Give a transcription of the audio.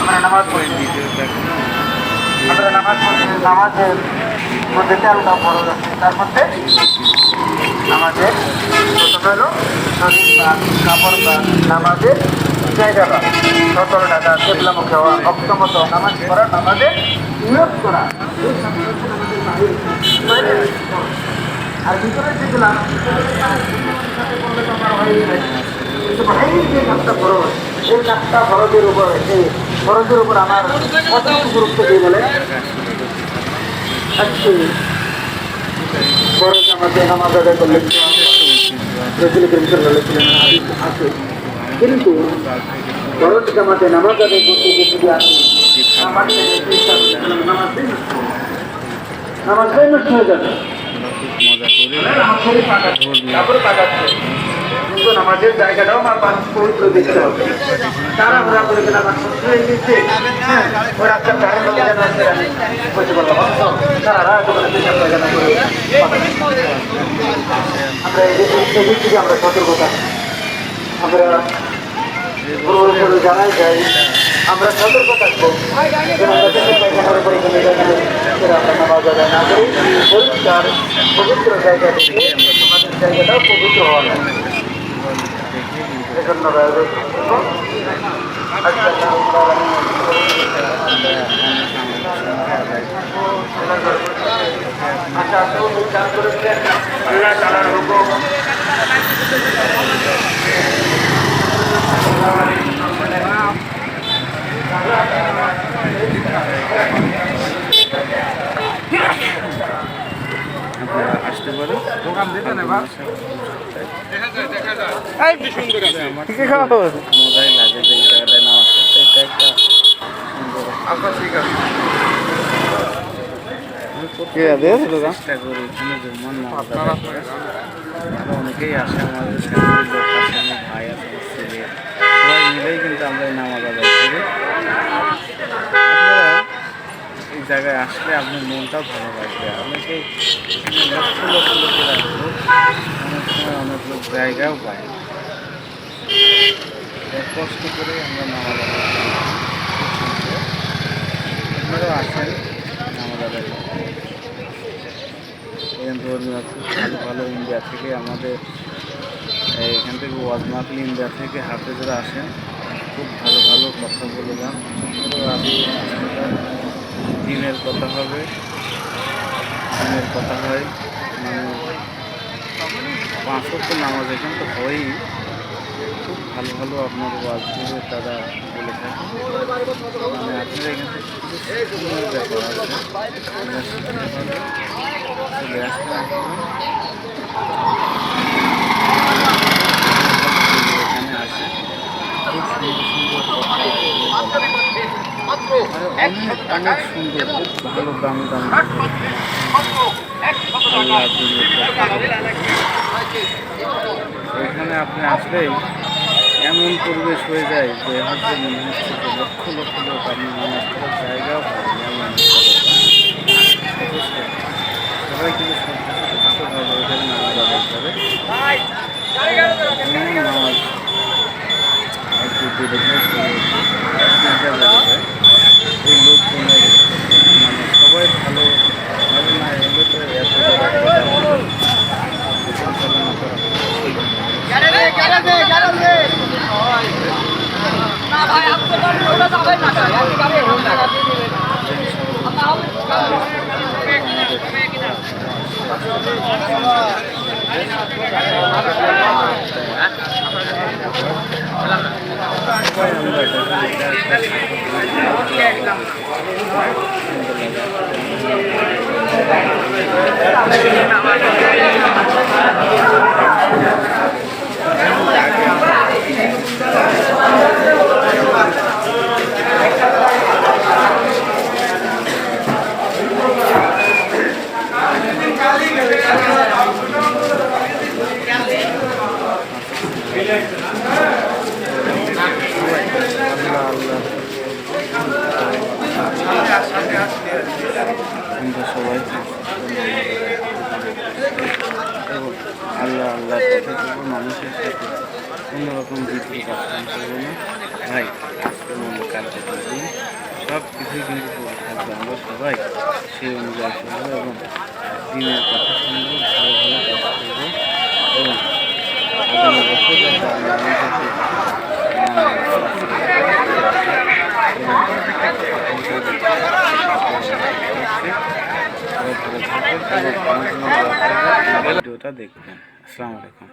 আমরা নামাজ পড়ি, আমরা নামাজ পড়ি। নামাজের মধ্যে 13টা ফরজ আছে, তার মধ্যে আমাদের প্রথম হলো শরীর বা কাপড় বা নামাজের জায়গা বা 17 টাকা কেবলামুখী হওয়া, অক্ষমত নামাজ পড়া, নামাজের নিয়োগ করা। আর ভিতরে যেগুলো কিন্তু বাহিরের যে কাজটা ফরজ, এই কাজটা ফরজের উপর, এই ফরজের উপর আমার কত গুরুত্ব দিয়ে বলে আজকে ফরজ আমাদের নামাজ আদায় করলে রসুল করিম সাল্লাল্লাহু আলাইহি ওয়াসাল্লাম আছে, কিন্তু ফরজ জামাতে নামাজ আদায় করতে গিয়ে যদি আসি নামাজটাই নষ্ট হয়ে যাবে। কিন্তু নামাজের জায়গাটাও আমার পবিত্র দেখতে হবে। তারা ওরা করে গেলে আমার নষ্ট হয়ে গেছে, ওই রাস্তার ধারে লোক যেন আছে, আমি বলতে পারলাম তারা আমরা এদিক থেকে আমরা সতর্কতা, আমরা জানাই যাই, আমরা সতর্ক থাকবো আমরা নামাজ আদায় না করি, পরিষ্কার পবিত্র জায়গা থেকে আমাদের জায়গাটাও পবিত্র হওয়া যায়। এজন্য আল্লাহ তাআলার হুকুম আসতে পারে দোকান দিতে না মজাই লাগে যে এই জায়গাটায় নামাজ পড়তে, এটা একটা সুন্দর। ঠিক আছে, চেষ্টা করি এখানে জুম্মার নামাজ আদায় করে। আরও অনেকেই আসে, আমাদের ফ্যামিলির লোক আছে, আমার ভাই আছে, আমার ছেলে, সবাই মিলেই কিন্তু আমরা এই নামাজ আদায় করি। আপনারা এই জায়গায় আসলে আপনার মনটাও ভালো লাগবে। অনেকেই লক্ষ লক্ষ লোকের আসবো, অনেক সময় অনেক লোক জায়গাও পায়। কষ্ট করে আমরা নামাজ আদায় করি, আপনারাও আসেন নামাজ আদায় করতে। ধর্মীয় খুব ভালো ভালো ইন্ডিয়া থেকে, আমাদের এখান থেকে ওয়াজ মাহফিল ইন্ডিয়া থেকে হাফেজরা আসেন, খুব ভালো ভালো কথা বলে যান। দিনের কথা হবে, দিনের কথা হয়, মানে 5 ওয়াক্ত নামাজ এখান তো হয়ই। খুব ভালো ভালো আপনার ওয়াজ করে তারা বলে থাকেন, মানে আপনারা এখান থেকে ব্যাপার আছে, আমরা শিখতে পারবেন। চলে আসবেন এখানে আসে, খুব সুন্দর সুন্দর কথা অনেক সুন্দর, খুব ভালো দামি দামি এখানে আপনি আসলেই এমন পরিবেশ হয়ে যায় যে হচ্ছে মনে হচ্ছে যে লক্ষ লক্ষ লোক আপনি নামাজ পড়ার জায়গাও পাবেন। সবাই কিন্তু ছোটোভাবে এখানে নামাজ আদায় করে। নামাজ একটু এই লোকজনের মানে সবাই ভালো ভালো না এগুলো তো এত পরিচালনা করা আল্লাহ আল্লাহ চেষ্টা করবো মানুষের সাথে কোনোরকম বিদ্রুপ আচরণ করবো না। ভাই আজকে মনে কালকে দিন সব কিছুই কিন্তু পড়ে থাকবে, আমরা সবাই সেই অনুযায়ী চলবো এবং দিনের কথা শুনবো, ভালো ভালো কাজ করবো এবং আগামী বছর যাতে আমরা আমাদেরকে ভিডিওটা দেখবেন। আসসালামু আলাইকুম।